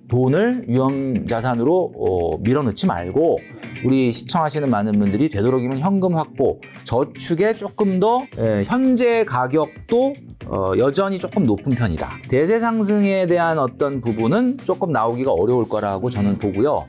돈을 위험자산으로 밀어넣지 말고 우리 시청하시는 많은 분들이 되도록이면 현금 확보, 저축에 조금 더 현재 가격도 여전히 조금 높은 편이다. 대세 상승에 대한 어떤 부분은 조금 나오기가 어려울 거라고 저는 보고요.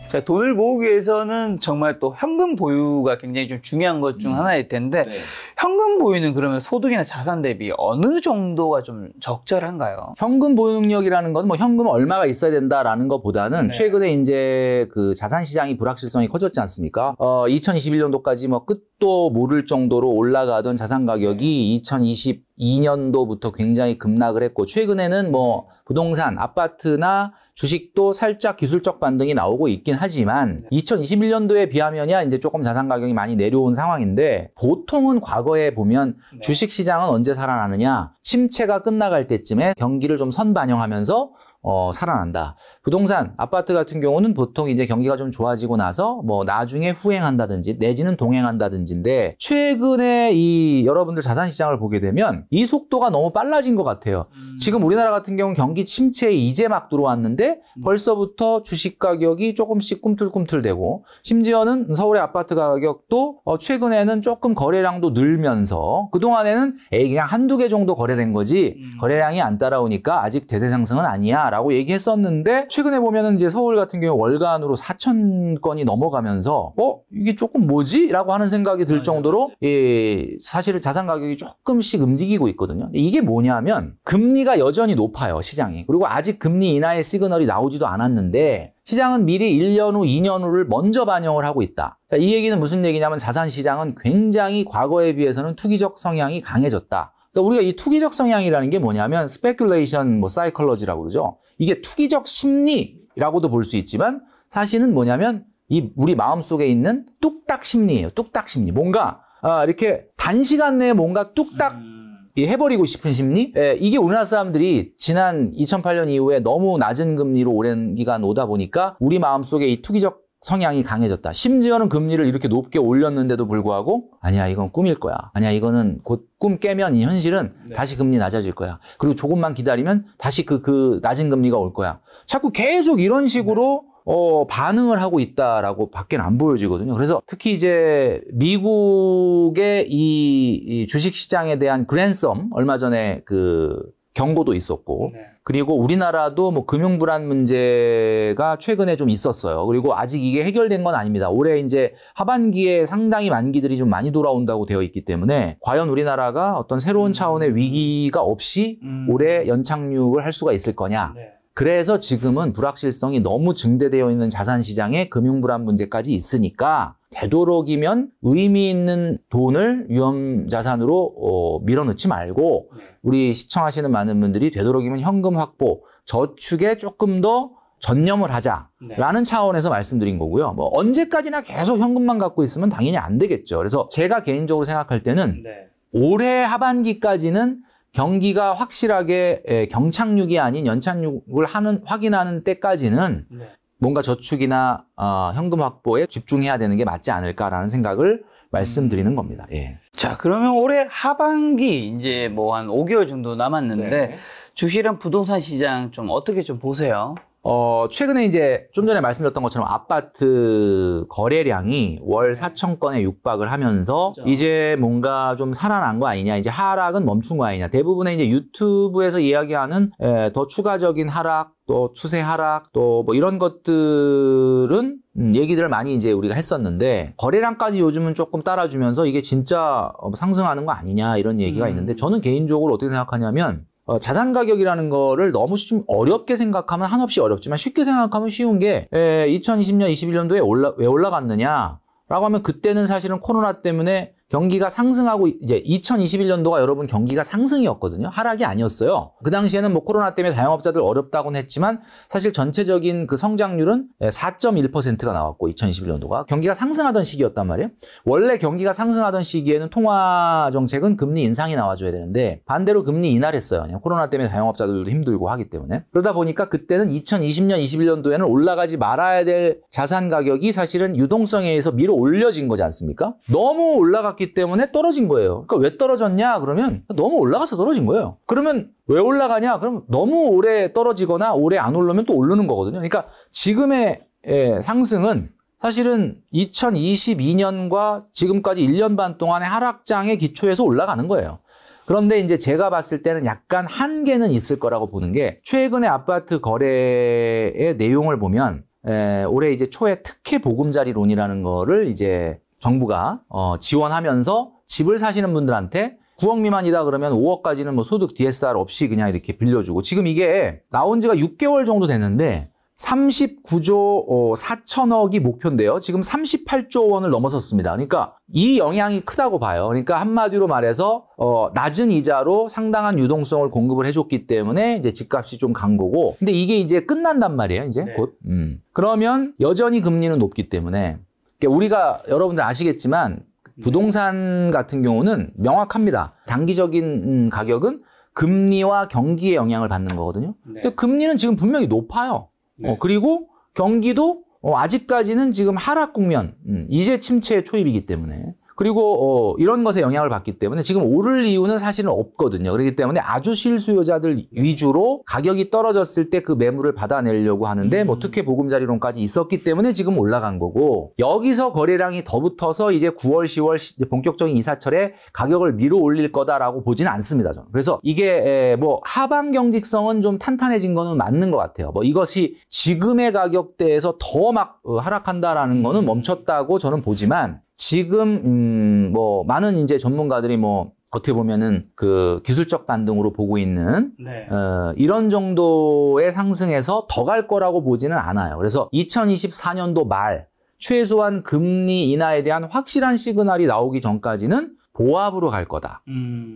자, 돈을 모으기 위해서는 정말 또 현금 보유가 굉장히 좀 중요한 것 중 하나일 텐데 네. 현금 보유는 그러면 소득이나 자산 대비 어느 정도가 좀 적절한가요? 현금 보유 능력이라는 건 뭐 현금 얼마가 있어야 된다라는 것보다는 최근에 이제 그 자산 시장이 불확실성이 커졌지 않습니까? 2021년도까지 뭐 끝도 모를 정도로 올라가던 자산 가격이 2022년도부터 굉장히 급락을 했고 최근에는 뭐 부동산, 아파트나 주식도 살짝 기술적 반등이 나오고 있긴 하지만 2021년도에 비하면야 이제 조금 자산 가격이 많이 내려온 상황인데 보통은 과거에 보면 주식 시장은 언제 살아나느냐? 침체가 끝나갈 때쯤에 경기를 좀 선반영하면서 살아난다. 부동산, 아파트 같은 경우는 보통 이제 경기가 좀 좋아지고 나서 뭐 나중에 후행한다든지 내지는 동행한다든지인데 최근에 이 여러분들 자산 시장을 보게 되면 이 속도가 너무 빨라진 것 같아요. 지금 우리나라 같은 경우는 경기 침체에 이제 막 들어왔는데 벌써부터 주식 가격이 조금씩 꿈틀꿈틀대고 심지어는 서울의 아파트 가격도 최근에는 조금 거래량도 늘면서 그동안에는 그냥 한두 개 정도 거래된 거지 거래량이 안 따라오니까 아직 대세 상승은 아니야 라고 얘기했었는데 최근에 보면은 이제 서울 같은 경우 월간으로 4,000건이 넘어가면서 이게 조금 뭐지? 라고 하는 생각이 들 정도로 사실은 자산 가격이 조금씩 움직이고 있거든요. 이게 뭐냐면 금리가 여전히 높아요, 시장이. 그리고 아직 금리 인하의 시그널이 나오지도 않았는데 시장은 미리 1년 후, 2년 후를 먼저 반영을 하고 있다. 이 얘기는 무슨 얘기냐면 자산 시장은 굉장히 과거에 비해서는 투기적 성향이 강해졌다. 그러니까 우리가 이 투기적 성향이라는 게 뭐냐면 스페큘레이션 사이컬러지라고 그러죠. 이게 투기적 심리라고도 볼 수 있지만 사실은 뭐냐면 이 우리 마음속에 있는 뚝딱 심리예요. 뚝딱 심리. 뭔가 이렇게 단시간 내에 뭔가 뚝딱 해버리고 싶은 심리? 이게 우리나라 사람들이 지난 2008년 이후에 너무 낮은 금리로 오랜 기간 오다 보니까 우리 마음속에 이 투기적 성향이 강해졌다. 심지어는 금리를 이렇게 높게 올렸는데도 불구하고 아니야 이건 꿈일 거야. 아니야 이거는 곧 꿈 깨면 이 현실은 다시 금리 낮아질 거야. 그리고 조금만 기다리면 다시 그 낮은 금리가 올 거야. 자꾸 계속 이런 식으로 반응을 하고 있다라고 밖에는 안 보여지거든요. 그래서 특히 이제 미국의 이 주식 시장에 대한 그랜섬 얼마 전에 그 경고도 있었고 그리고 우리나라도 뭐 금융 불안 문제가 최근에 좀 있었어요. 그리고 아직 이게 해결된 건 아닙니다. 올해 이제 하반기에 상당히 만기들이 좀 많이 돌아온다고 되어 있기 때문에 과연 우리나라가 어떤 새로운 차원의 위기가 없이 올해 연착륙을 할 수가 있을 거냐. 그래서 지금은 불확실성이 너무 증대되어 있는 자산 시장에 금융 불안 문제까지 있으니까 되도록이면 의미 있는 돈을 위험 자산으로 밀어넣지 말고 우리 시청하시는 많은 분들이 되도록이면 현금 확보, 저축에 조금 더 전념을 하자라는 차원에서 말씀드린 거고요. 뭐 언제까지나 계속 현금만 갖고 있으면 당연히 안 되겠죠. 그래서 제가 개인적으로 생각할 때는 올해 하반기까지는 경기가 확실하게 경착륙이 아닌 연착륙을 확인하는 때까지는 뭔가 저축이나 현금 확보에 집중해야 되는 게 맞지 않을까라는 생각을 말씀드리는 겁니다. 예. 자, 그러면 올해 하반기 이제 뭐 한 5개월 정도 남았는데 주식이랑 부동산 시장 좀 어떻게 좀 보세요? 최근에 이제 좀 전에 말씀드렸던 것처럼 아파트 거래량이 월 4,000건에 육박을 하면서 이제 뭔가 좀 살아난 거 아니냐, 이제 하락은 멈춘 거 아니냐. 대부분의 이제 유튜브에서 이야기하는 더 추가적인 하락, 또 추세 하락, 또 뭐 이런 것들은 얘기들을 많이 이제 우리가 했었는데 거래량까지 요즘은 조금 따라주면서 이게 진짜 상승하는 거 아니냐 이런 얘기가 있는데 저는 개인적으로 어떻게 생각하냐면 자산 가격이라는 거를 너무 좀 어렵게 생각하면 한없이 어렵지만 쉽게 생각하면 쉬운 게 2020년, 21년도에 왜 올라갔느냐 라고 하면 그때는 사실은 코로나 때문에 경기가 상승하고 이제 2021년도가 여러분 경기가 상승이었거든요. 하락이 아니었어요. 그 당시에는 뭐 코로나 때문에 자영업자들 어렵다고는 했지만 사실 전체적인 그 성장률은 4.1%가 나왔고 2021년도가 경기가 상승하던 시기였단 말이에요. 원래 경기가 상승하던 시기에는 통화 정책은 금리 인상이 나와줘야 되는데 반대로 금리 인하를 했어요. 그냥 코로나 때문에 자영업자들도 힘들고 하기 때문에. 그러다 보니까 그때는 2020년, 21년도에는 올라가지 말아야 될 자산 가격이 사실은 유동성에 의해서 밀어 올려진 거지 않습니까? 너무 올라갔기 올랐기 때문에 떨어진 거예요. 그러니까 왜 떨어졌냐 그러면 너무 올라가서 떨어진 거예요. 그러면 왜 올라가냐 그럼 너무 오래 떨어지거나 오래 안 오르면 또 오르는 거거든요. 그러니까 지금의 상승은 사실은 2022년과 지금까지 1년 반 동안의 하락장의 기초에서 올라가는 거예요. 그런데 이제 제가 봤을 때는 약간 한계는 있을 거라고 보는 게 최근의 아파트 거래의 내용을 보면 올해 이제 초에 특혜 보금자리론이라는 거를 이제 정부가 지원하면서 집을 사시는 분들한테 9억 미만이다 그러면 5억까지는 뭐 소득 DSR 없이 그냥 이렇게 빌려주고 지금 이게 나온 지가 6개월 정도 됐는데 39조 4천억이 목표인데요. 지금 38조 원을 넘어섰습니다. 그러니까 이 영향이 크다고 봐요. 그러니까 한마디로 말해서 낮은 이자로 상당한 유동성을 공급을 해줬기 때문에 이제 집값이 좀 간 거고. 근데 이게 이제 끝난단 말이에요. 이제 네. 곧. 그러면 여전히 금리는 높기 때문에 그러니까 우리가 여러분들 아시겠지만 부동산 같은 경우는 명확합니다. 단기적인 가격은 금리와 경기의 영향을 받는 거거든요. 네. 근데 금리는 지금 분명히 높아요. 네. 그리고 경기도 아직까지는 지금 하락 국면, 이제 침체의 초입이기 때문에 그리고 이런 것에 영향을 받기 때문에 지금 오를 이유는 사실은 없거든요. 그렇기 때문에 아주 실수요자들 위주로 가격이 떨어졌을 때 그 매물을 받아내려고 하는데 뭐 특혜 보금자리론까지 있었기 때문에 지금 올라간 거고 여기서 거래량이 더 붙어서 이제 9월, 10월 본격적인 이사철에 가격을 밀어 올릴 거다라고 보지는 않습니다. 저는. 그래서 이게 뭐 하방 경직성은 좀 탄탄해진 거는 맞는 것 같아요. 뭐 이것이 지금의 가격대에서 더 막 하락한다라는 거는 멈췄다고 저는 보지만 지금 뭐 많은 이제 전문가들이 뭐 어떻게 보면은 그 기술적 반등으로 보고 있는 네. 이런 정도의 상승에서 더 갈 거라고 보지는 않아요. 그래서 2024년도 말 최소한 금리 인하에 대한 확실한 시그널이 나오기 전까지는 보합으로 갈 거다.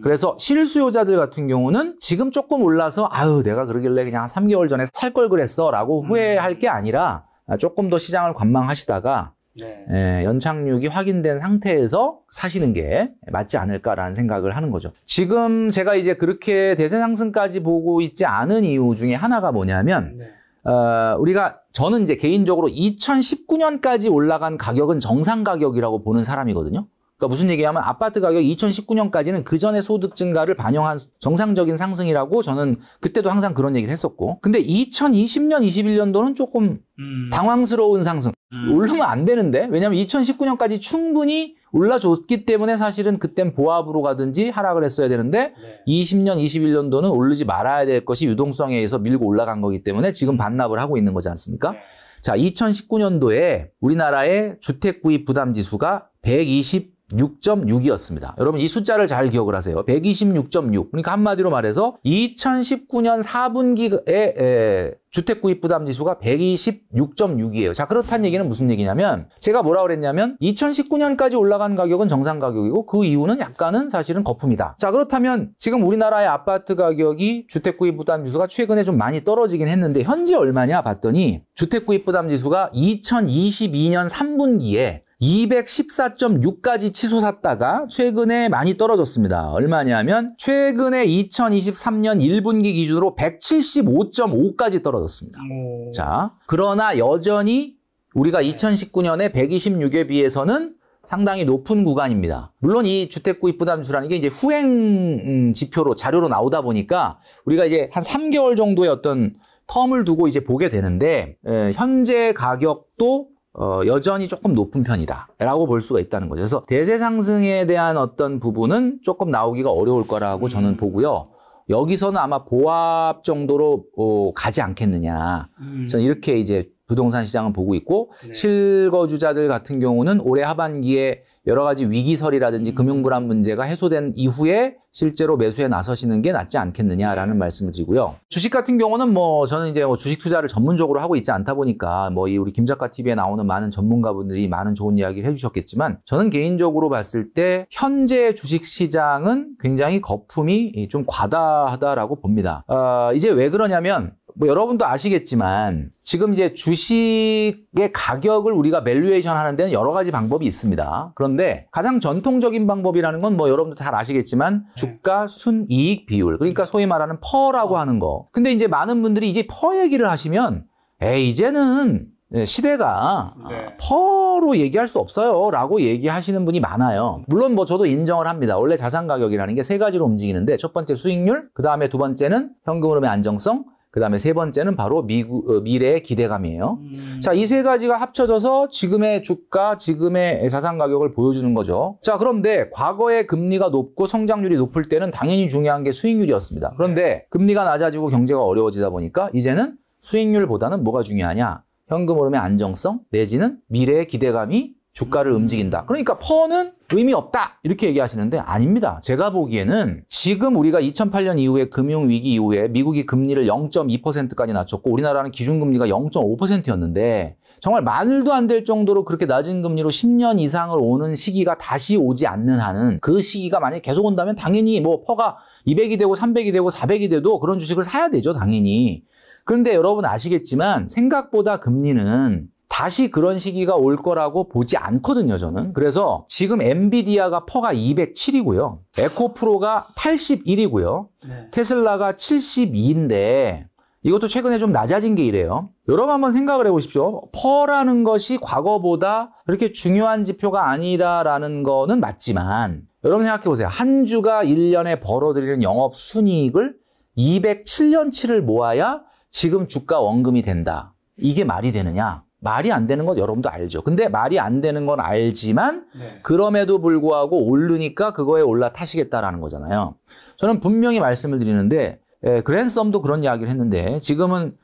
그래서 실수요자들 같은 경우는 지금 조금 올라서 아유 내가 그러길래 그냥 3개월 전에 살 걸 그랬어 라고 후회할 게 아니라 조금 더 시장을 관망하시다가 네. 연착륙이 확인된 상태에서 사시는 게 맞지 않을까라는 생각을 하는 거죠. 지금 제가 이제 그렇게 대세 상승까지 보고 있지 않은 이유 중에 하나가 뭐냐면 네. 저는 이제 개인적으로 2019년까지 올라간 가격은 정상 가격이라고 보는 사람이거든요. 그러니까 무슨 얘기냐면 아파트 가격이 2019년까지는 그 전에 소득 증가를 반영한 정상적인 상승이라고 저는 그때도 항상 그런 얘기를 했었고. 근데 2020년, 21년도는 조금 당황스러운 상승. 오르면 안 되는데? 왜냐면 2019년까지 충분히 올라줬기 때문에 사실은 그땐 보합으로 가든지 하락을 했어야 되는데 네. 20년, 21년도는 오르지 말아야 될 것이 유동성에 의해서 밀고 올라간 거기 때문에 지금 반납을 하고 있는 거지 않습니까? 네. 자, 2019년도에 우리나라의 주택 구입 부담 지수가 126.6이었습니다. 여러분 이 숫자를 잘 기억을 하세요. 126.6. 그러니까 한마디로 말해서 2019년 4분기에 주택 구입 부담 지수가 126.6이에요. 자, 그렇다는 얘기는 무슨 얘기냐면 제가 뭐라 그랬냐면 2019년까지 올라간 가격은 정상 가격이고 그 이유는 약간은 사실은 거품이다. 자, 그렇다면 지금 우리나라의 아파트 가격이 주택 구입 부담 지수가 최근에 좀 많이 떨어지긴 했는데 현재 얼마냐 봤더니 주택 구입 부담 지수가 2022년 3분기에 214.6까지 치솟았다가 최근에 많이 떨어졌습니다. 얼마냐면 최근에 2023년 1분기 기준으로 175.5까지 떨어졌습니다. 자, 그러나 여전히 우리가 2019년에 126에 비해서는 상당히 높은 구간입니다. 물론 이 주택 구입 부담 지수라는 게 이제 후행 지표로 자료로 나오다 보니까 우리가 이제 한 3개월 정도의 어떤 텀을 두고 이제 보게 되는데 현재 가격도 여전히 조금 높은 편이다 라고 볼 수가 있다는 거죠. 그래서 대세 상승에 대한 어떤 부분은 조금 나오기가 어려울 거라고 저는 보고요. 여기서는 아마 보합 정도로 가지 않겠느냐. 저는 이렇게 이제 부동산 시장은 보고 있고 네. 실거주자들 같은 경우는 올해 하반기에 여러 가지 위기설이라든지 금융불안 문제가 해소된 이후에 실제로 매수에 나서시는 게 낫지 않겠느냐라는 말씀을 드리고요. 주식 같은 경우는 뭐 저는 이제 뭐 주식 투자를 전문적으로 하고 있지 않다 보니까 뭐 이 우리 김작가 TV에 나오는 많은 전문가분들이 많은 좋은 이야기를 해주셨겠지만 저는 개인적으로 봤을 때 현재 주식 시장은 굉장히 거품이 좀 과다하다라고 봅니다. 이제 왜 그러냐면 뭐 여러분도 아시겠지만 지금 이제 주식의 가격을 우리가 밸류에이션 하는 데는 여러 가지 방법이 있습니다. 그런데 가장 전통적인 방법이라는 건 뭐 여러분도 잘 아시겠지만 주가 순이익 비율, 그러니까 소위 말하는 퍼라고 하는 거. 근데 이제 많은 분들이 이제 퍼 얘기를 하시면 이제는 시대가 퍼로 얘기할 수 없어요 라고 얘기하시는 분이 많아요. 물론 뭐 저도 인정을 합니다. 원래 자산 가격이라는 게 세 가지로 움직이는데 첫 번째 수익률, 그 다음에 두 번째는 현금 흐름의 안정성, 그 다음에 세 번째는 바로 미래의 기대감이에요. 자, 이 세 가지가 합쳐져서 지금의 주가, 지금의 자산 가격을 보여주는 거죠. 자, 그런데 과거에 금리가 높고 성장률이 높을 때는 당연히 중요한 게 수익률이었습니다. 그런데 금리가 낮아지고 경제가 어려워지다 보니까 이제는 수익률보다는 뭐가 중요하냐? 현금 흐름의 안정성 내지는 미래의 기대감이 주가를 움직인다. 그러니까 퍼는 의미 없다 이렇게 얘기하시는데 아닙니다. 제가 보기에는 지금 우리가 2008년 이후에 금융위기 이후에 미국이 금리를 0.2%까지 낮췄고 우리나라는 기준금리가 0.5%였는데 정말 말도 안 될 정도로 그렇게 낮은 금리로 10년 이상을 오는 시기가 다시 오지 않는 한은 그 시기가 만약에 계속 온다면 당연히 뭐 퍼가 200이 되고 300이 되고 400이 돼도 그런 주식을 사야 되죠. 당연히. 그런데 여러분 아시겠지만 생각보다 금리는 다시 그런 시기가 올 거라고 보지 않거든요, 저는. 그래서 지금 엔비디아가 퍼가 207이고요. 에코프로가 81이고요. 테슬라가 72인데 이것도 최근에 좀 낮아진 게 이래요. 여러분 한번 생각을 해보십시오. 퍼라는 것이 과거보다 그렇게 중요한 지표가 아니라라는 거는 맞지만 여러분 생각해 보세요. 한 주가 1년에 벌어들이는 영업 순이익을 207년치를 모아야 지금 주가 원금이 된다. 이게 말이 되느냐? 말이 안 되는 건 여러분도 알죠. 근데 말이 안 되는 건 알지만 그럼에도 불구하고 오르니까 그거에 올라타시겠다라는 거잖아요. 저는 분명히 말씀을 드리는데 그랜썸도 그런 이야기를 했는데 지금은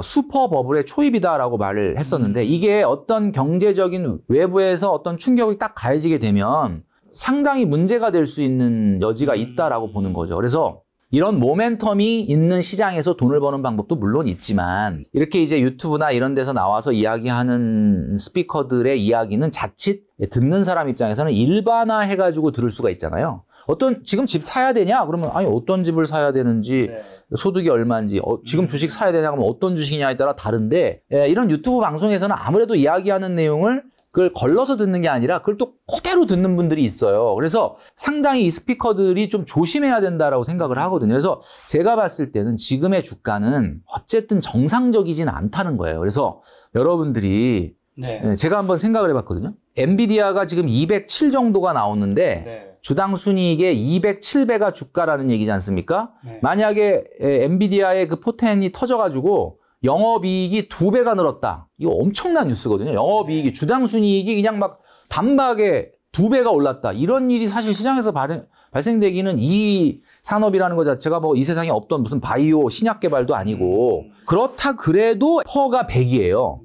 슈퍼 버블의 초입이다라고 말을 했었는데 이게 어떤 경제적인 외부에서 어떤 충격이 딱 가해지게 되면 상당히 문제가 될 수 있는 여지가 있다라고 보는 거죠. 그래서 이런 모멘텀이 있는 시장에서 돈을 버는 방법도 물론 있지만 이렇게 이제 유튜브나 이런 데서 나와서 이야기하는 스피커들의 이야기는 자칫 듣는 사람 입장에서는 일반화해가지고 들을 수가 있잖아요. 지금 집 사야 되냐? 그러면 아니 어떤 집을 사야 되는지 소득이 얼마인지 지금 주식 사야 되냐? 그러면 어떤 주식이냐에 따라 다른데 이런 유튜브 방송에서는 아무래도 이야기하는 내용을 그걸 걸러서 듣는 게 아니라 그걸 또 그대로 듣는 분들이 있어요. 그래서 상당히 이 스피커들이 좀 조심해야 된다라고 생각을 하거든요. 그래서 제가 봤을 때는 지금의 주가는 어쨌든 정상적이진 않다는 거예요. 그래서 여러분들이 제가 한번 생각을 해봤거든요. 엔비디아가 지금 207 정도가 나오는데 주당 순이익의 207배가 주가라는 얘기지 않습니까? 만약에 엔비디아의 그 포텐이 터져가지고 영업이익이 2배가 늘었다. 이거 엄청난 뉴스거든요. 영업이익이, 주당 순이익이 그냥 막 단박에 2배가 올랐다. 이런 일이 사실 시장에서 발생되기는 이 산업이라는 것 자체가 뭐 이 세상에 없던 무슨 바이오 신약 개발도 아니고 그렇다 그래도 퍼가 100이에요.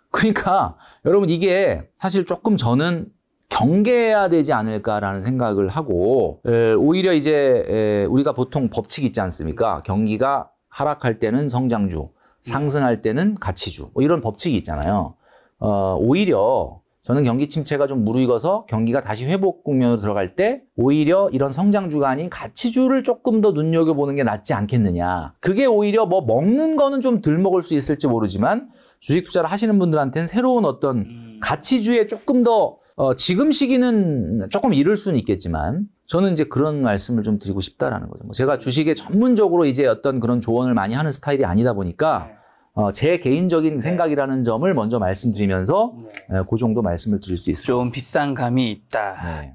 그러니까 여러분 이게 사실 조금 저는 경계해야 되지 않을까라는 생각을 하고 오히려 이제 우리가 보통 법칙이 있지 않습니까? 경기가 하락할 때는 성장주, 상승할 때는 가치주 뭐 이런 법칙이 있잖아요. 오히려 저는 경기 침체가 좀 무르익어서 경기가 다시 회복 국면으로 들어갈 때 오히려 이런 성장주가 아닌 가치주를 조금 더 눈여겨보는 게 낫지 않겠느냐. 그게 오히려 뭐 먹는 거는 좀 덜 먹을 수 있을지 모르지만 주식 투자를 하시는 분들한테는 새로운 어떤 가치주에 조금 더 지금 시기는 조금 이를 수는 있겠지만 저는 이제 그런 말씀을 좀 드리고 싶다라는 거죠. 제가 주식에 전문적으로 이제 어떤 그런 조언을 많이 하는 스타일이 아니다 보니까 제 개인적인 생각이라는 점을 먼저 말씀드리면서 그 정도 말씀을 드릴 수 있을 것 같습니다. 좀 비싼 감이 있다. 네.